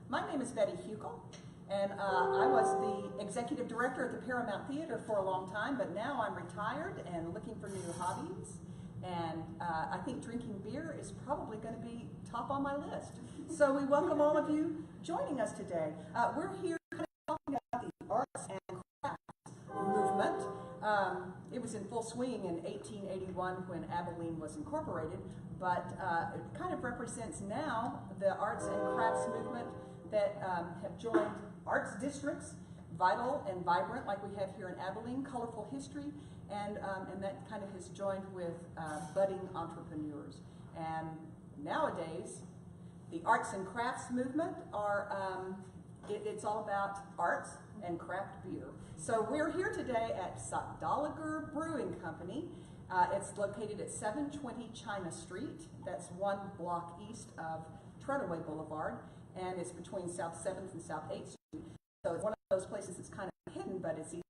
My name is Betty Hukill, and I was the executive director at the Paramount Theater for a long time, but now I'm retired and looking for new hobbies. And I think drinking beer is probably going to be top on my list. So we welcome all of you joining us today. We're here kind of talking about the arts and crafts movement. It was in full swing in 1881 when Abilene was incorporated, but it kind of represents now the arts and crafts movement that have joined arts districts, vital and vibrant like we have here in Abilene, colorful history, and that kind of has joined with budding entrepreneurs. And nowadays, the arts and crafts movement are, it's all about arts and craft beer. So we're here today at Sockdolager Brewing Company. It's located at 720 China Street. That's 1 block east of Treadaway Boulevard, and it's between South 7th and South 8th Street. So it's one of those places that's kind of hidden, but it's easy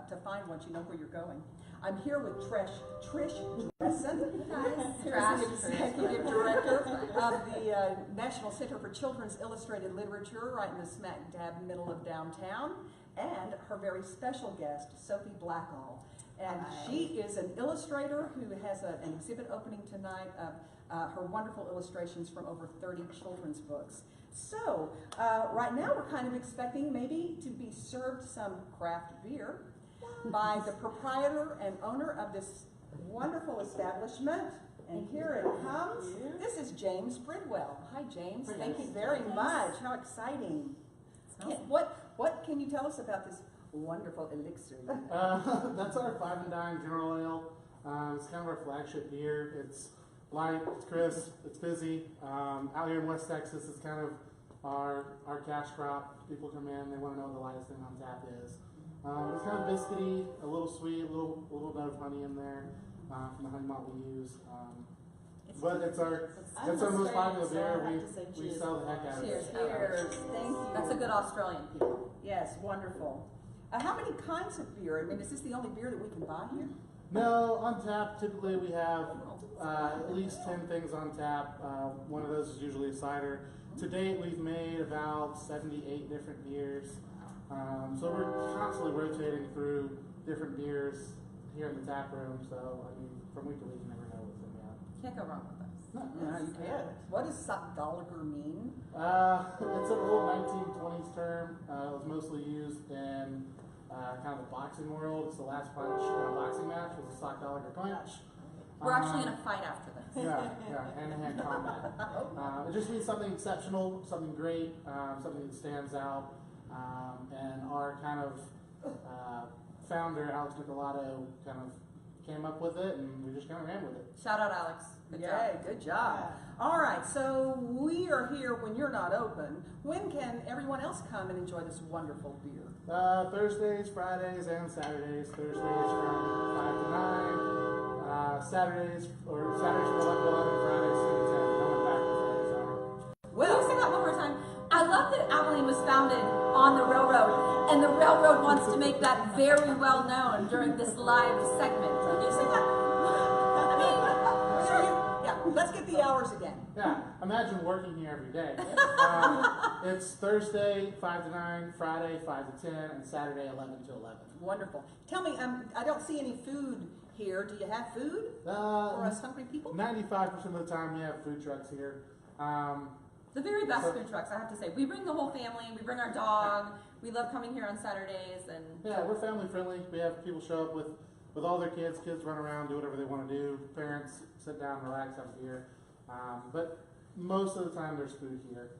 to find once you know where you're going. I'm here with Trish Dressen, who is the executive director of the National Center for Children's Illustrated Literature, right in the smack dab middle of downtown, and her very special guest, Sophie Blackall. And she is an illustrator who has an exhibit opening tonight of her wonderful illustrations from over 30 children's books. So, right now we're kind of expecting maybe to be served some craft beer by the proprietor and owner of this wonderful establishment. And here it comes. This is James Bridwell. Hi, James. Thank you very much. How exciting. What can you tell us about this wonderful elixir? That's our 5 and Dime General Ale. It's kind of our flagship beer. It's light, it's crisp, it's fizzy. Out here in West Texas, it's kind of our cash crop. People come in, they want to know what the lightest thing on tap is. It's kind of biscuity, a little sweet, a little bit of honey in there from the honey malt we use. But it's our most popular beer. We sell the heck out of it. Cheers. Cheers. Thank you. That's a good Australian. Yes, wonderful. How many kinds of beer? I mean, is this the only beer that we can buy here? No, on tap, typically we have at least 10 things on tap. One of those is usually a cider. To date, we've made about 78 different beers. So we're constantly rotating through different beers here in the tap room. So, I mean, from week to week, you never know what's in there. Can't go wrong with us. No, you can't. What does Sockdolager mean? It's an old 1920s term. It was mostly used in kind of the boxing world. It's the last punch in a boxing match was a Sockdolager punch. We're actually in a fight after this. Yeah, hand-to-hand combat. It just means something exceptional, something great, something that stands out. And our kind of founder, Alex Nicolato, kind of came up with it, and we just kind of ran with it. Shout out, Alex. Good job. Good job. Yeah. All right, so we are here when you're not open. When can everyone else come and enjoy this wonderful beer? Thursdays, Fridays, and Saturdays. Thursdays from 5 to 9. Saturdays from 11 to 11. Fridays 2 to 10. Going back to Fridays. Well, say that one more time. I love that Abilene was founded on the railroad, and the railroad wants to make that very well known during this live segment. Can you say that? I mean, yeah, let's get the hours again. Yeah, imagine working here every day. It's Thursday, 5 to 9, Friday, 5 to 10, and Saturday, 11 to 11. Wonderful. Tell me, I don't see any food here. Do you have food for us hungry people? 95% of the time we have food trucks here. the very best food trucks, I have to say. We bring the whole family, we bring our dog, we love coming here on Saturdays. And yeah, we're family friendly. We have people show up with all their kids. Kids run around, do whatever they want to do. Parents sit down, relax, have a beer. But most of the time there's food here.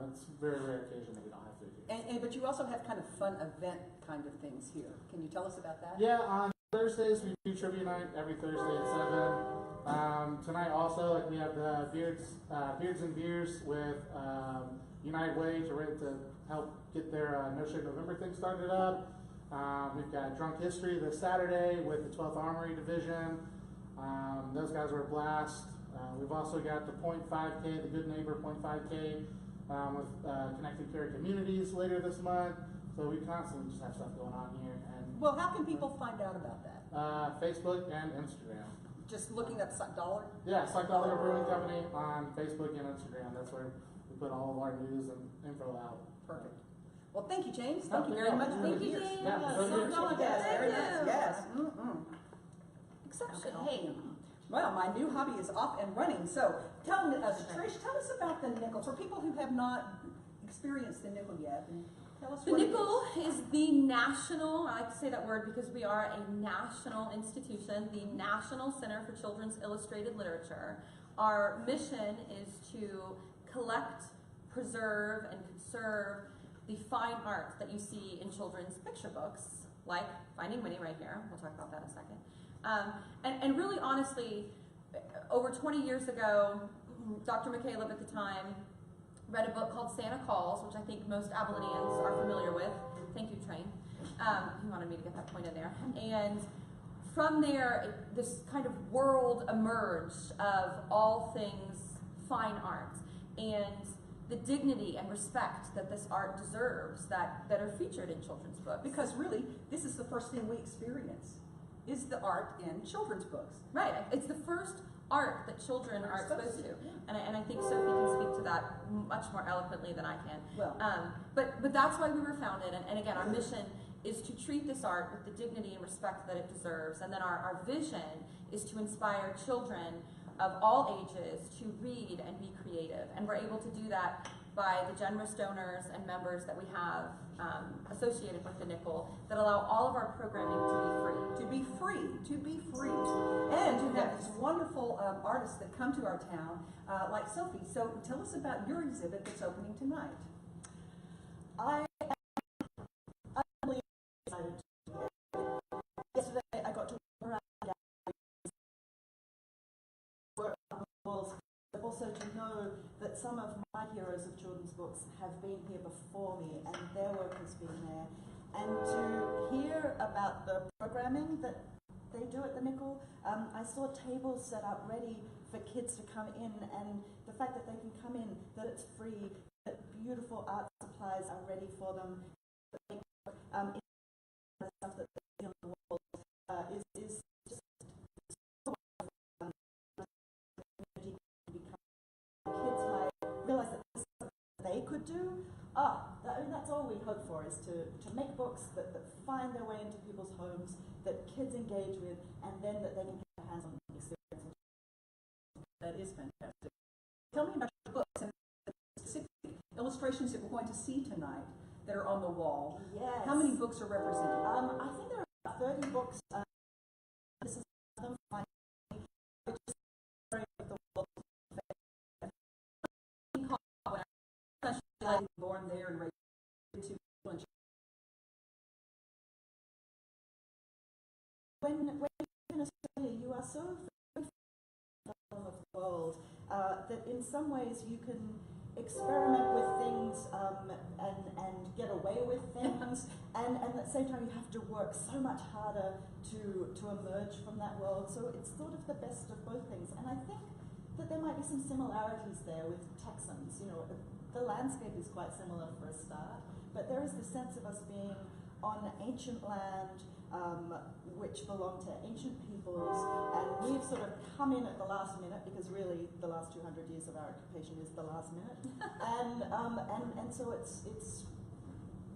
It's a very rare occasion that we don't have food here. But you also have kind of fun event kind of things here. Can you tell us about that? Yeah, on Thursdays we do trivia night every Thursday at 7. Tonight also, like, we have the Beards and Beers with United Way to help get their No Shave November thing started up. We've got Drunk History this Saturday with the 12th Armory Division. Those guys are a blast. We've also got the .5K, the Good Neighbor .5K with Connected Care Communities later this month. So we constantly just have stuff going on here. And well, how can people find out about that? Facebook and Instagram. Just looking up Sockdolager? Yeah, Sockdolager Brewing Company on Facebook and Instagram. That's where we put all of our news and info out. Perfect. Well, thank you, James. Thank you very Yeah. much. Thank you, James. Yeah, Yes, very nice. Yes. Exceptional. Hey. Well, my new hobby is off and running. So, Trish, tell us about the nickel. For people who have not experienced the nickel yet, tell us The what it Nickel is the national, I like to say that word because we are a national institution, the National Center for Children's Illustrated Literature. Our mission is to collect, preserve, and conserve the fine art that you see in children's picture books, like Finding Winnie right here. We'll talk about that in a second. And really honestly, over 20 years ago, Dr. McCaleb at the time read a book called Santa Calls, which I think most Abilenians are familiar with. Thank you, Train. He wanted me to get that point in there. And from there, this kind of world emerged of all things fine art and the dignity and respect that this art deserves that are featured in children's books. Because really, this is the first thing we experience, is the art in children's books. Right. It's the first art that children are exposed to. Yeah. And I think Sophie can speak to that much more eloquently than I can. Well. But that's why we were founded. And again, our mission is to treat this art with the dignity and respect that it deserves. And then our vision is to inspire children of all ages to read and be creative. And we're able to do that by the generous donors and members that we have associated with the Nickel that allow all of our programming to be free. To be free. And to have these wonderful artists that come to our town, like Sophie. So tell us about your exhibit that's opening tonight. I am really excited. Yesterday I got to walk around galleries, work on the walls, but also to know that some of my heroes of children's books have been here before me and their work has been there. And to hear about the programming that they do at the Nickel, I saw tables set up ready for kids to come in, and the fact that they can come in, that it's free, that beautiful art supplies are ready for them, the stuff that they see on the walls is just so wonderful. Kids might realize that this is something they could do. That's all we hope for, is to make books that find their way into people's homes, that kids engage with, and then that they can get their hands on the experience. That is fantastic. Tell me about your books and the specific illustrations that we're going to see tonight that are on the wall. Yes. How many books are represented? I think there are about 30 books. This is them finally, which is very of the world. Born there and raised to when you're in Australia, you are so very of the world that in some ways you can experiment with things and get away with things, and at the same time you have to work so much harder to emerge from that world. So it's sort of the best of both things, and I think that there might be some similarities there with Texans. You know, the landscape is quite similar for a start, but there is the sense of us being on ancient land, which belonged to ancient peoples, and we've sort of come in at the last minute, because really the last 200 years of our occupation is the last minute, and so it's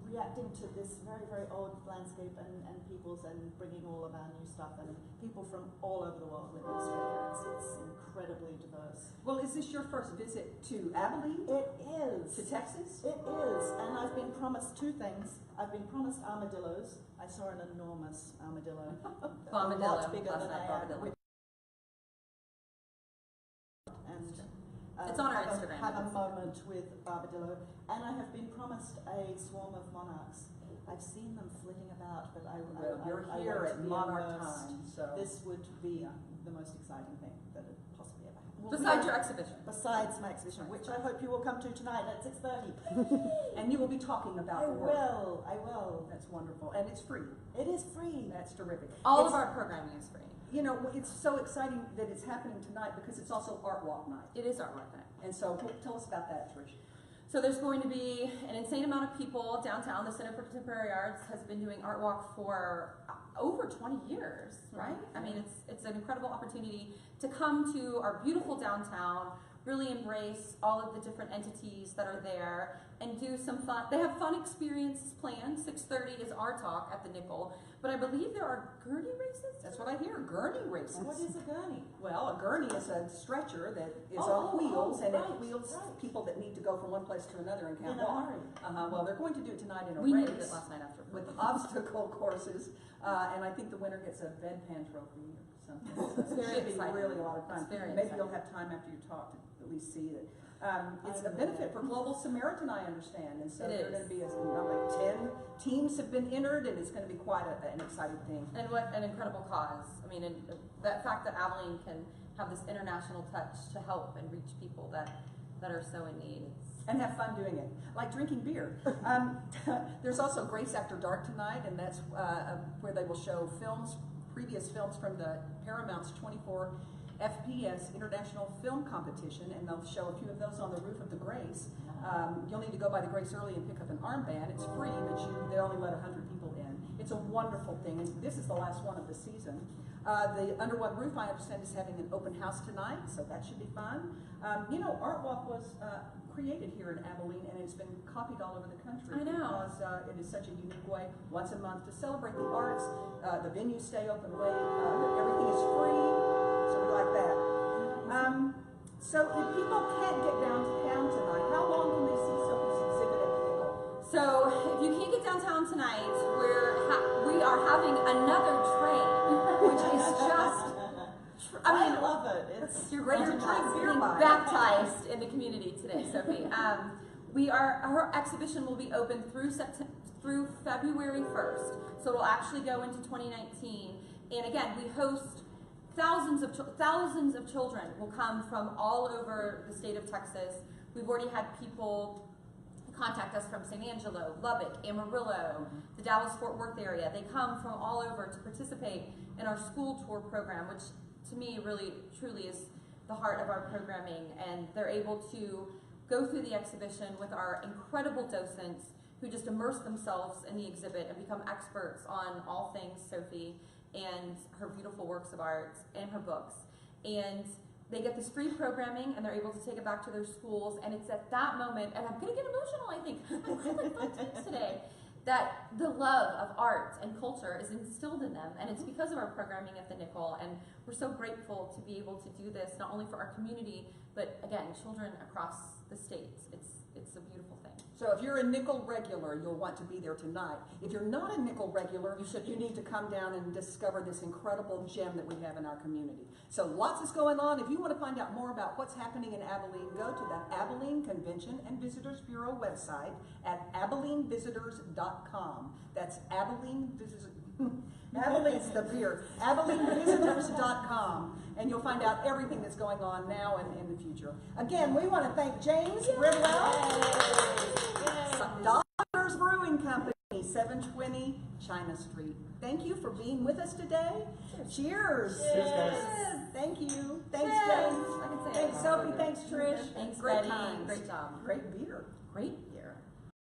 reacting to this very, very old landscape and peoples, and bringing all of our new stuff, and people from all over the world live in Australia. It's incredibly diverse. Well, is this your first visit to Abilene? It is. To Texas? It is, and I've been promised two things. I've been promised armadillos. I saw an enormous armadillo, a lot bigger than I am. And It's on our Instagram. Have a moment with Barbadillo, and I have been promised a swarm of monarchs. I've seen them flitting about, but You're I here want at to be Monarch immersed. Time, so This would be the most exciting thing that had possibly ever happened. Besides your exhibition. Besides my exhibition, which I hope you will come to tonight at 6:30. and you will be talking about I the work. will. That's wonderful, and it's free. It is free. That's terrific. All of our programming is free. You know, it's so exciting that it's happening tonight because it's also ArtWalk night. It is ArtWalk night. And so tell us about that, Trish. So there's going to be an insane amount of people downtown. The Center for Contemporary Arts has been doing ArtWalk for over 20 years, right? I mean, it's an incredible opportunity to come to our beautiful downtown, really embrace all of the different entities that are there and do some fun. They have fun experiences planned. 6:30 is our talk at the Nickel, but I believe there are gurney races. That's what I hear, gurney races. What is a gurney? Well, a gurney is a stretcher that is on wheels, and right, it wheels right. people that need to go from one place to another and can't In a walk. hurry. Well, they're going to do it tonight in a We race needed it last night after. with obstacle courses, and I think the winner gets a bedpan trophy or something. So it very should be exciting. really a lot of fun. It's very Maybe exciting. you'll have time after your talk to at least see it. It's a benefit for Global Samaritan, I understand, and so It there are is. going to be like 10 teams have been entered, and it's going to be quite an exciting thing. And what an incredible cause. I mean, and that fact that Abilene can have this international touch to help and reach people that are so in need. And have fun doing it, like drinking beer. There's also Grace After Dark tonight, and that's where they will show previous films from the Paramount's 24 FPS International Film Competition, and they'll show a few of those on the roof of the Grace. You'll need to go by the Grace early and pick up an armband. It's free, but they only let 100 people in. It's a wonderful thing, and this is the last one of the season. The Under One Roof, I understand, is having an open house tonight, so that should be fun. ArtWalk was created here in Abilene, and it's been copied all over the country. I know. Because it is such a unique way, once a month, to celebrate the arts. The venues stay open late, everything is free, so we like that. So if people can't get downtown tonight, how long can they see Sophie's exhibit at the Nickel? So if you can't get downtown tonight, we are having another train, which is just. I love it. It's You're ready to being drink beer by. baptized in the community today, Sophie. Our exhibition will be open through February 1st, so it'll actually go into 2019. And again, we host thousands of children will come from all over the state of Texas. We've already had people contact us from San Angelo, Lubbock, Amarillo, the Dallas-Fort Worth area. They come from all over to participate in our school tour program, which to me really truly is the heart of our programming, and they're able to go through the exhibition with our incredible docents who just immerse themselves in the exhibit and become experts on all things Sophie and her beautiful works of art and her books. And they get this free programming, and they're able to take it back to their schools, and it's at that moment, and I'm gonna get emotional, I think, I'm really fun teams today, that the love of art and culture is instilled in them, and it's because of our programming at the Nickel, and we're so grateful to be able to do this, not only for our community, but again, children across the state. It's a beautiful thing. So if you're a Nickel regular, you'll want to be there tonight. If you're not a Nickel regular, you need to come down and discover this incredible gem that we have in our community. So lots is going on. If you want to find out more about what's happening in Abilene, go to the Abilene Convention and Visitors Bureau website at AbileneVisitors.com. That's Abilene Visitors. Abilene's the beer. AbileneVisitors.com, and you'll find out everything that's going on now and in the future. Again, we want to thank James Bridwell, Sockdolager Brewing Company, 720 China Street. Thank you for being with us today. Cheers. Cheers, guys. Thank you. Thanks, Yes. James. I can say it. Thanks, Sophie. Thanks, Trish. Thanks, Great Betty. times. Great job. Great beer. Great